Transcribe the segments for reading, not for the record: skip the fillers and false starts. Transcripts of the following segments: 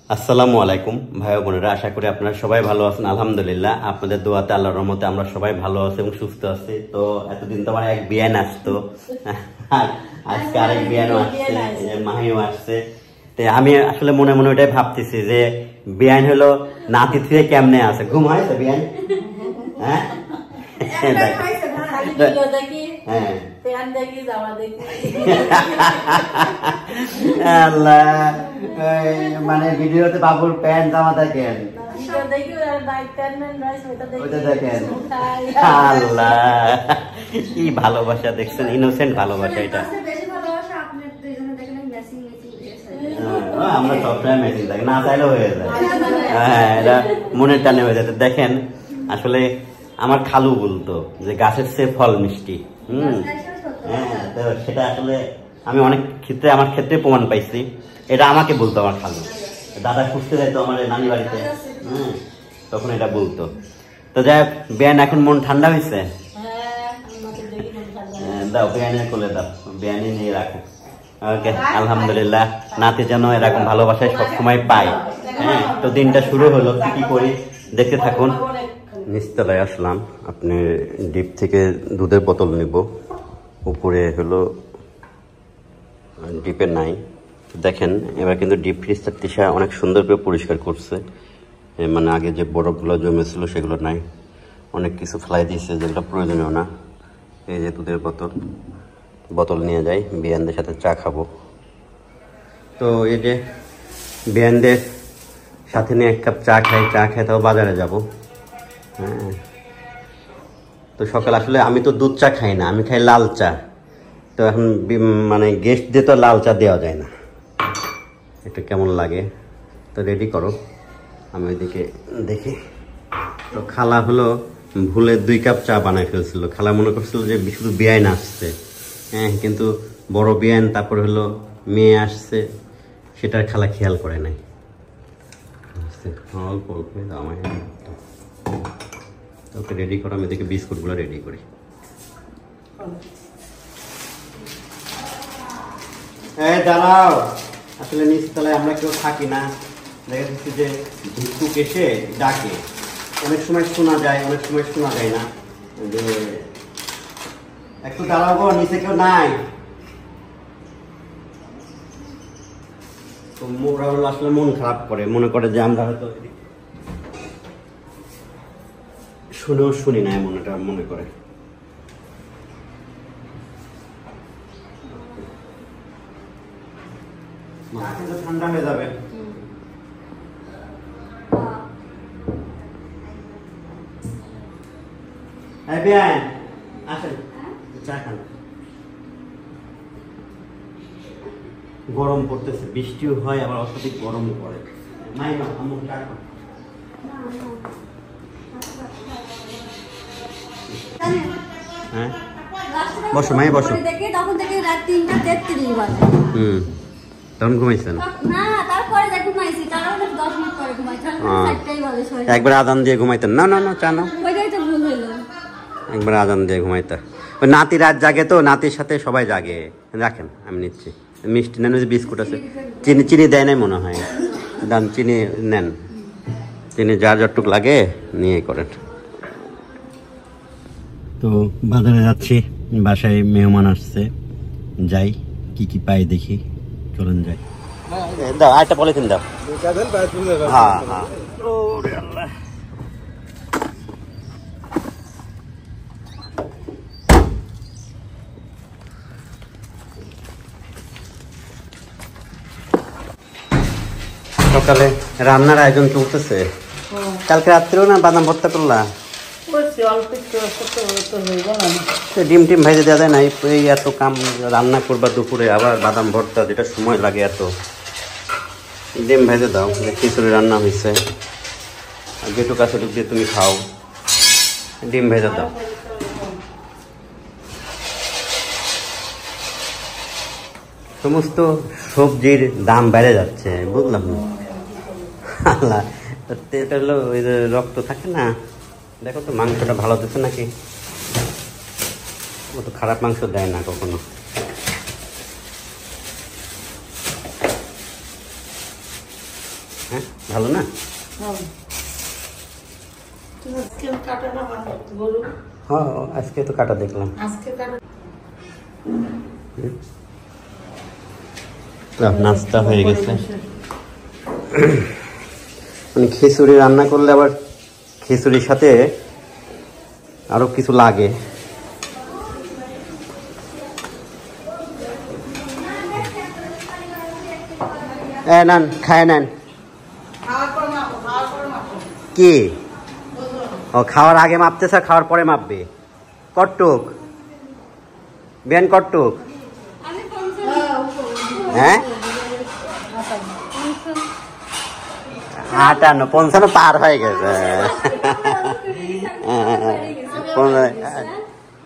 আসসালামু আলাইকুম ভাই বোনেরা, আশা করি আপনারা সবাই ভালো আছেন। আলহামদুলিল্লাহ, আপনাদের দোয়াতে আল্লাহর রহমতে আমরা সবাই ভালো আছি এবং সুস্থ আছি। তো এতদিন তো আমার এক বিয়ান আসতো, আজকে আরেক বিয়ানও আসছে, মাহিও আসছে। তো আমি আসলে মনে মনে ওটাই ভাবতেছি যে বিয়ান হলো নাতি থেকে কেমনে আছে, ঘুম হয় তো বিয়ান? হ্যাঁ আল্লাহ, মানে ভিডিওতে বাবুর প্যান্ট জামা দেখেন, দেখেন আল্লাহ কি ভালোবাসা দেখছেন, ইনোসেন্ট ভালোবাসা এটা। আমরা সবসময় মেশিন থাকি, না চাইলেও হয়ে যায়। হ্যাঁ, এটা মনের টানে হয়ে যায়। দেখেন আসলে আমার খালু বলতো যে গাছের চেয়ে ফল মিষ্টি। হ্যাঁ, তো সেটা আসলে আমি অনেক ক্ষেত্রে আমার ক্ষেত্রে প্রমাণ পাইছি। এটা আমাকে বলতো আমার খালু, দাদা খুঁজতে যাইতো আমার নানি বাড়িতে, তখন এটা বলতো। তো যাই হোক, বিয়ান এখন মন ঠান্ডা হয়েছে? দাও বিয়ানের কোলে দাও, বিয়ানি নিয়ে রাখো। ওকে, আলহামদুলিল্লাহ, নাতি যেন এরকম ভালোবাসায় সবসময় পাই। হ্যাঁ, তো দিনটা শুরু হলো, কি করি দেখতে থাকুন। নিচতলায় আসলাম, আপনি ডিপ থেকে দুধের বোতল নিব, উপরে হলো ডিপে নাই। দেখেন এবার কিন্তু ডিপ ফ্রিজটা তিশা অনেক সুন্দর করে পরিষ্কার করছে, মানে আগে যে বরফগুলো জমেছিল সেগুলো নাই, অনেক কিছু ফেলাই দিয়েছে যেগুলো প্রয়োজনীয় না। এই যে দুধের বোতল নিয়ে যাই, বিয়ানদের সাথে চা খাবো। তো এই যে বিয়ানদের সাথে নিয়ে এক কাপ চা খাই, চা খেয়ে তাও বাজারে যাব। হ্যাঁ, তো সকাল আসলে আমি তো দুধ চা খাই না, আমি খাই লাল চা। তো এখন মানে গেস্ট দিয়ে তো লাল চা দেওয়া যায় না, এটা কেমন লাগে। তো রেডি করো, আমি ওইদিকে দেখি। তো খালা হলো ভুলে 2 কাপ চা বানাই ফেলছিল। খালা মনে করছিল যে শুধু বিয়ান আসছে, হ্যাঁ, কিন্তু বড় বিয়ান, তারপর হলো মেয়ে আসছে, সেটার খালা খেয়াল করে নাই। অল্প অল্প আমার ওকে রেডি করো, আমি দেখি বিস্কুটগুলো রেডি করি। এই দাঁড়াও, আসলে নিচতলায় আমরা কেউ থাকি না, দেখা যাচ্ছে যে ভিক্ষুক এসে ডাকে, অনেক সময় শোনা যায়, অনেক সময় শোনা যায় না। যে একটু দাঁড়াও গো, নিচে কেউ নাই। তো ওরা হলো আসলে মন খারাপ করে, মনে করে যে আমরা হয়তো শুনেও শুনি না, এমন এটা মনে করে। ঠান্ডা হয়ে যাবে। গরম পড়তেছে, বৃষ্টিও হয়, আবার অত্যাধিক গরম পড়ে। হ্যাঁ, বসো মাই, বসো। তখন থেকে রাত 3:33 বাজে। তখন ঘুমাইছেন? না, তারপরে ঘুমাইছি, তারপরে 10 মিনিট পরে ঘুমাইছি, 4টাই বাজে। একবার আজান দিয়ে ঘুমাইতেন? না না না, চা নাও। ওইটাই তো ভুল হইলো, একবার আজান দিয়ে ঘুমাইতা। ওই নাতি রাত জাগে, তো নাতির সাথে সবাই জাগে। রাখেন, আমি নিচ্ছি। মিষ্টি নেন, ওই বিস্কুট আছে। চিনি দেয় নাই মনে হয়, দান চিনি নেন, চিনি যার যতটুক লাগে নিয়ে করেন। তো বাজারে যাচ্ছি, বাসায় মেহমান আসছে, যাই কি কি পাই দেখি, চলুন যাই। দাও আরেকটা পলিথিন দাও। হ্যাঁ হ্যাঁ, সকালে রান্নার আয়োজন চলতেছে। কালকে রাত্রেও না বাদাম ভর্তা করলা? ডিম ভাইজে দেওয়া যায় না? এই এত কাম রান্না করবা দুপুরে, আবার বাদাম ভর্তা, যেটা সময় লাগে এত। ডিম ভাইজে দাও, খিচুড়ি রান্না হয়েছে, আর যেটুক আছে দিয়ে তুমি খাও। ডিম ভেজে দাও। সমস্ত সবজির দাম বেড়ে যাচ্ছে, বুঝলাম না। আল্লাহ, এটা হলো ওই যে রক্ত থাকে না, দেখো তো মাংসটা ভালো দিচ্ছে নাকি? ও তো খারাপ মাংস দেয় না কখনো। হ্যাঁ ভালো না? হ্যাঁ আজকে তো কাটা দেখলাম। নাস্তা হয়ে গেছে। মানে খিচুড়ি রান্না করলে আবার খিচুড়ির সাথে আরো কিছু লাগে। নেন খায় নেন। কি ও খাওয়ার আগে মাপতেছে, খাওয়ার পরে মাপবে? কটুক বেন কটুক? হ্যাঁ 58 55 পার হয়ে গেছে।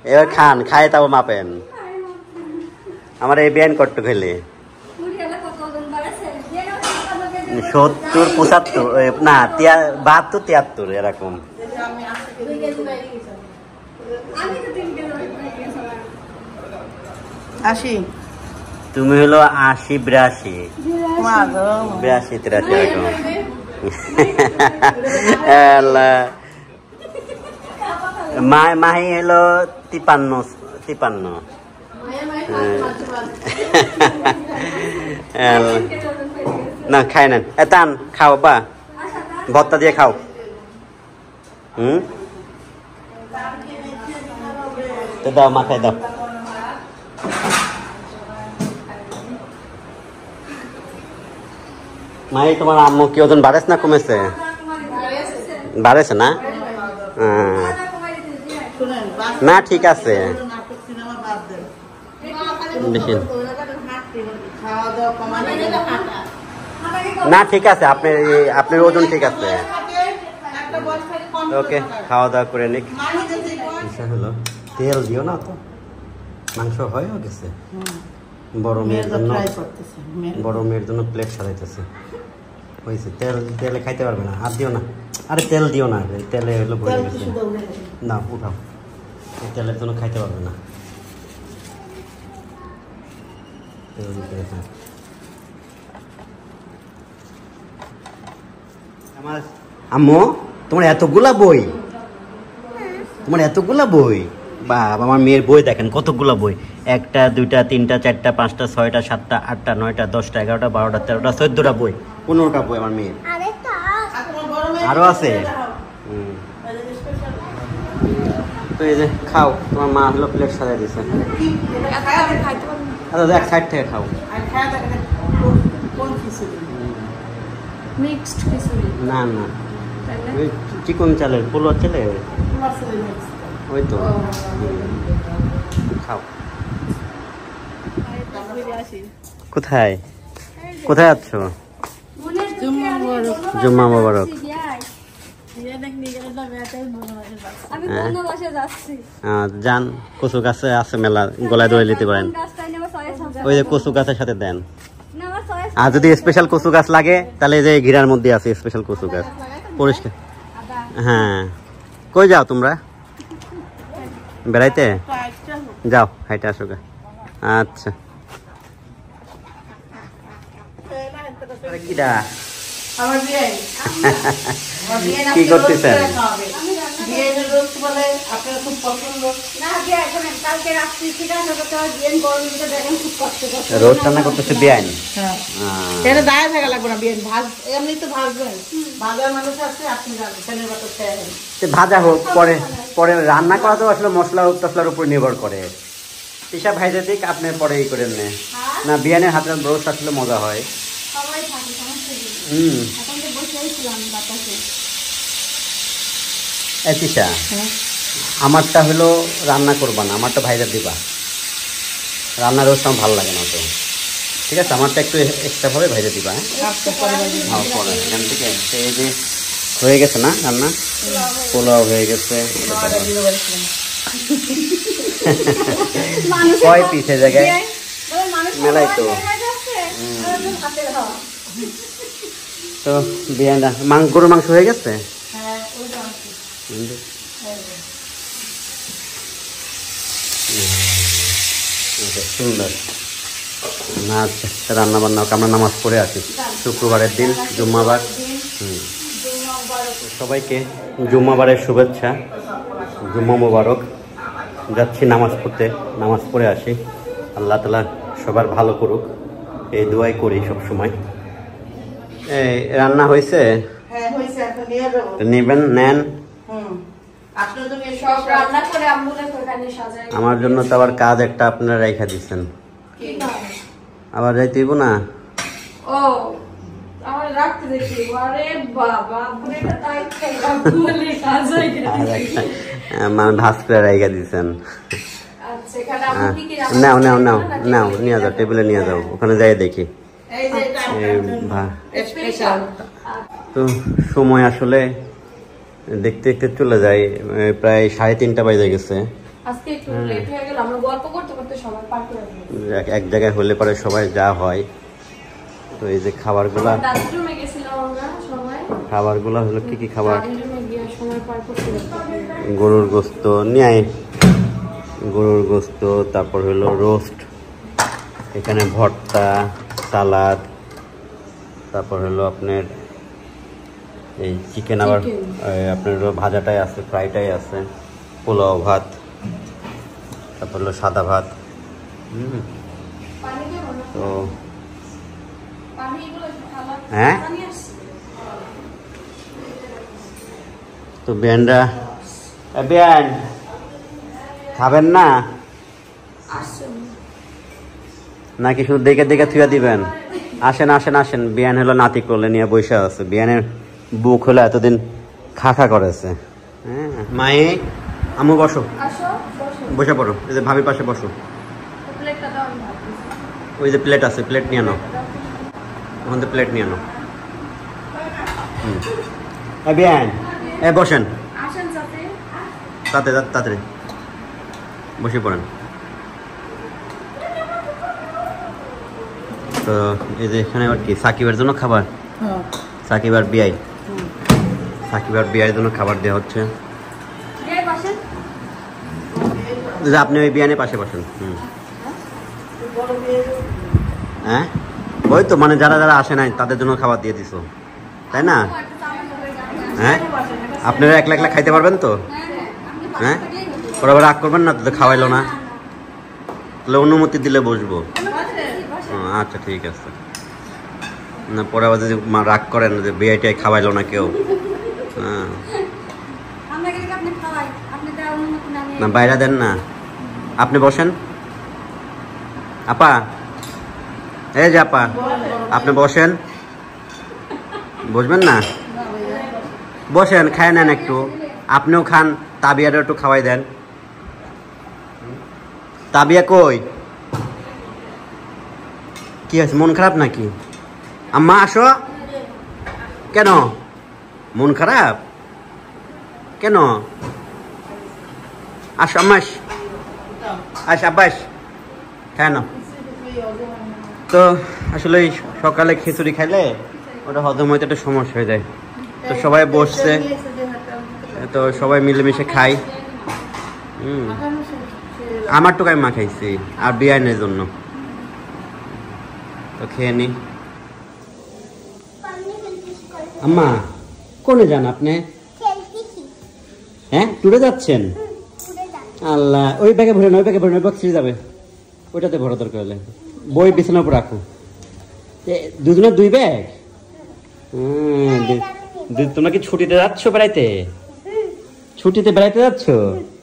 এবার খান, খায় তাও মাপেন। আমার এই বেন কটুক হইলে 70 75 না 72 73 এরকম। তুমি হলো 80 82 82 83 এরকম। মাহি হলো 53 না খাই নেন। টান খাও বা ভর্তা দিয়ে খাও। তো দাও মাখাই দাও। মাই তোমার আম্মু কি ওজন বাড়েছে না কমেছে? বাড়েছে না? না ঠিক আছে বেশি না, ঠিক আছে আপনার ওজন ঠিক আছে। ওকে খাওয়া দাওয়া করে নিক। হলো তেল দিও না তো, মাংস হয়েও গেছে। বড় মেয়ের জন্য প্লেট সাজাইতেছে হয়েছে। তেলে খাইতে পারবে না, আর দিও না। আরে তেল দিও না, তেলে হলো ভরে গেছে। না উঠাও, তেলের জন্য খাইতে পারবে না। তেল দিতে গেছে। আমার আম্মু তোমার এতগুলা বই, বাবা আমার মেয়ের বই দেখেন কতগুলা বই। 1 2 3 4 5 6 7 8 9 10 11 12 13 14টা বই, 15টা বই আমার মেয়ের। আরো আছে। তো এই যে খাও, তোমার মা হলো প্লেট সাজাই দিছে। আচ্ছা এক সাইড থেকে খাও। না না চিকন চালের পোলোয়ার চালে ওই তো খাও। কোথায় কোথায় যাচ্ছ? জুম্মা মোবারক। যান, কচু গাছে আছে মেলা, গলায় ধরে নিতে পারেন। ওই যে কচু গাছের সাথে দেন। আর যদি স্পেশাল কচু গাছ লাগে তাহলে যে ঘিরার মধ্যে আছে স্পেশাল কচু গাছ পরিষ্কার। হ্যাঁ কই যাও তোমরা? বেড়াইতে যাও, হাইটে আসো গা। আচ্ছা কি করতেছেন? রোজ রান্না করতেছে বিয়ান। দায় থাকা লাগবে না, বিয়ান এমনি তো ভাজবেন। ভাজার মানুষ আছে, আপনি ভাজা হোক, পরে পরে রান্না করা তো আসলে মশলা টসলার উপর নির্ভর করে। পিসা ভাইজা দিক, আপনি পরে ই করেন না। বিয়ানের হাতের রোস্ট আসলে মজা হয়। তিশা আমারটা হলো রান্না করবা না, আমারটা ভাইজা দিবা। রান্নার রোস্ট আমার ভালো লাগে না তো। ঠিক আছে, আমারটা একটু এক্সট্রা ভাবে ভাইজা দিবা। হ্যাঁ পরে এখান থেকে এই যে হয়ে গেছে না রান্না, পোলাও হয়ে গেছে। কয় পিসের জায়গায় মেলাই তো। তো বিয়ানটা গরুর মাংস হয়ে গেছে। সুন্দর। না রান্না বান্না আমরা নামাজ পড়ে আসি শুক্রবারের দিন জুম্মাবার। সবাইকে জুম্মাবারের শুভেচ্ছা, জুম্মা মোবারক। যাচ্ছি নামাজ পড়তে, নামাজ পড়ে আসি। আল্লাহ তাআলা সবার ভালো করুক এই দোয়াই করি সব সময়। এই রান্না হয়েছে? হ্যাঁ হয়েছে, এখন নিয়ে যাবো। নেবেন, নেন। আপনার জন্য সব রান্না করে আম্মুলে দোকানে সাজাই। আমার জন্য তো আবার কাজ একটা আপনারা রেখা দিচ্ছেন, আবার যাইতে হইব না? ও আমার রাখতে দেখি, আরে বাবা বুড়িটা তাই খাইলাম বলে সাজাই মানে ভাস করে রেখা দিচ্ছেন। আচ্ছা এখানে আপনি কি কি রান্না? নাও নাও নাও নাও, নিয়ে যাও, টেবিলে নিয়ে যাও, ওখানে যাই দেখি। এই যে এটা স্পেশাল। তো সময় আসলে দেখতে দেখতে চলে যায়, প্রায় 3:30 বাজে গেছে। আজকে একটু লেট হয়ে গেল, আমরা গল্প করতে করতে সময় পার করে দিলাম। এক জায়গায় হলে পরে সবাই যা হয়। তো এই যে খাবারগুলা, বাথরুমে গেছিলাম আমরা সবাই। খাবারগুলা হলো কি কি খাবার? বাথরুমে গিয়ে সময় পার করতে গরুর গোস্ত নিয়ে আয়, গরুর গোস্ত, তারপর হলো রোস্ট, এখানে ভর্তা, সালাদ, তারপর হলো আপনার এই চিকেন, আবার আপনার ভাজাটাই আছে, ফ্রাইটাই আছে, পোলাও ভাত, তারপর হলো সাদা ভাত। তো হ্যাঁ, তো বিয়ানরা বিয়ান খাবেন না নাকি শুধু দেখে দেখে থুয়া দিবেন? আসেন আসেন আসেন, বিয়ান হলো নাতি করলে নিয়ে বসে আছে। বিয়ানের বুক হলো এতদিন খা খা করেছে। হ্যাঁ মায়ে, আমু বসো, বসে পড়ো, এই যে ভাবির পাশে বসো। ওই যে প্লেট আছে, প্লেট নিয়ে নাও, ওখান থেকে প্লেট নিয়ে নাও। বিয়ান এ বসেন, তাড়াতাড়ি তাড়াতাড়ি বসে পড়েন। তো এই যে এখানে আবার কি সাকিবের জন্য খাবার, সাকিব আর বিআই, সাকিব আর বিআইয়ের জন্য খাবার দেওয়া হচ্ছে। আপনি ওই বিয়ানের পাশে বসেন। হ্যাঁ ওই তো, মানে যারা যারা আসে নাই তাদের জন্য খাবার দিয়ে দিছো, তাই না? হ্যাঁ আপনারা একলা একলা খাইতে পারবেন তো? হ্যাঁ ওরা আবার রাগ করবেন না তো, খাওয়াইলো না, তাহলে অনুমতি দিলে বসবো। আচ্ছা ঠিক আছে, না পরে আবার যদি রাগ করেন যে বিআইটাই খাওয়াইলো না কেউ। হ্যাঁ না বাইরে দেন না, আপনি বসেন। আপা, এই যে আপা, আপনি বসেন, বসবেন না? বসেন, খায় নেন একটু, আপনিও খান, তাবিয়াটা একটু খাওয়াই দেন। তাবিয়া কই? কি আছে, মন খারাপ নাকি? আম্মা আসো। কেন মন খারাপ? কেন? আসো আম্মা, আস আব্বাস, কেন? তো আসলে সকালে খিচুড়ি খাইলে ওটা হজম হইতে একটা সমস্যা হয়ে যায়। তো সবাই বসছে, তো সবাই মিলেমিশে খাই। আমার টুকাই মা খাইছি আর বিয়ানের জন্য, তো খেয়ে নি। আম্মা কোনে যান আপনি? হ্যাঁ টুরে যাচ্ছেন? আল্লাহ, ওই ব্যাগে ভরে না, ওই ব্যাগে ভরে না, ওই বক্সে যাবে, ওইটাতে ভরা দরকার হলে। বই বিছানার উপর রাখো। দুজনের 2 ব্যাগ? তোমরা কি ছুটিতে যাচ্ছ বেড়াইতে? ছুটিতে বেড়াইতে যাচ্ছ?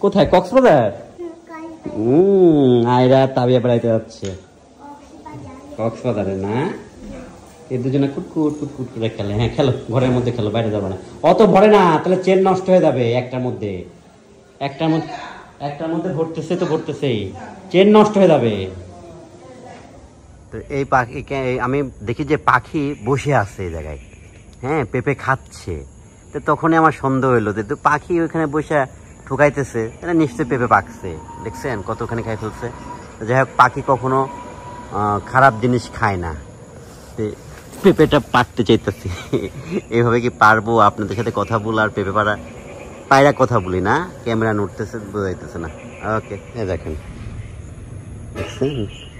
কোথায়, কক্সবাজার? আয়রা তাবিয়া বেড়াইতে যাচ্ছে কক্সবাজারে না? এই দুজনে কুটকুট কুটকুট করে খেলে। হ্যাঁ খেলো, ঘরের মধ্যে খেলো, বাইরে যাবে না। অত ভরে না, তাহলে চেন নষ্ট হয়ে যাবে। একটার মধ্যে ভরতেছে তো ভরতেছেই, চেন নষ্ট হয়ে যাবে। তো এই পাখিকে আমি দেখি যে পাখি বসে আছে এই জায়গায়, হ্যাঁ পেঁপে খাচ্ছে। তো তখনই আমার সন্দেহ হইলো যে পাখি ওইখানে বসে ঠুকাইতেছে, এটা নিশ্চয়ই পেঁপে পাকছে। দেখছেন কতখানি খাই ফেলছে। যাই হোক, পাখি কখনো খারাপ জিনিস খায় না। পেঁপেটা পাকতে চাইতেছি, এইভাবে কি পারবো আপনাদের সাথে কথা বল আর পেঁপে পায়রা কথা বলি না? ক্যামেরা নড়তেছে, বোঝাইতেছে না। ওকে, দেখেন দেখছেন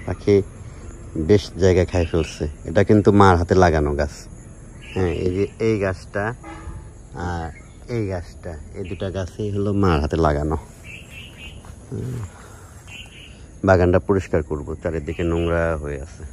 পাখি বেশ জায়গা খাই ফেলছে। এটা কিন্তু মার হাতে লাগানো গাছ। হ্যাঁ, এই যে এই গাছটা আর এই গাছটা, এই দুটা গাছই হলো মার হাতে লাগানো। বাগানটা পরিষ্কার করব, চারিদিকে নোংরা হয়ে আছে।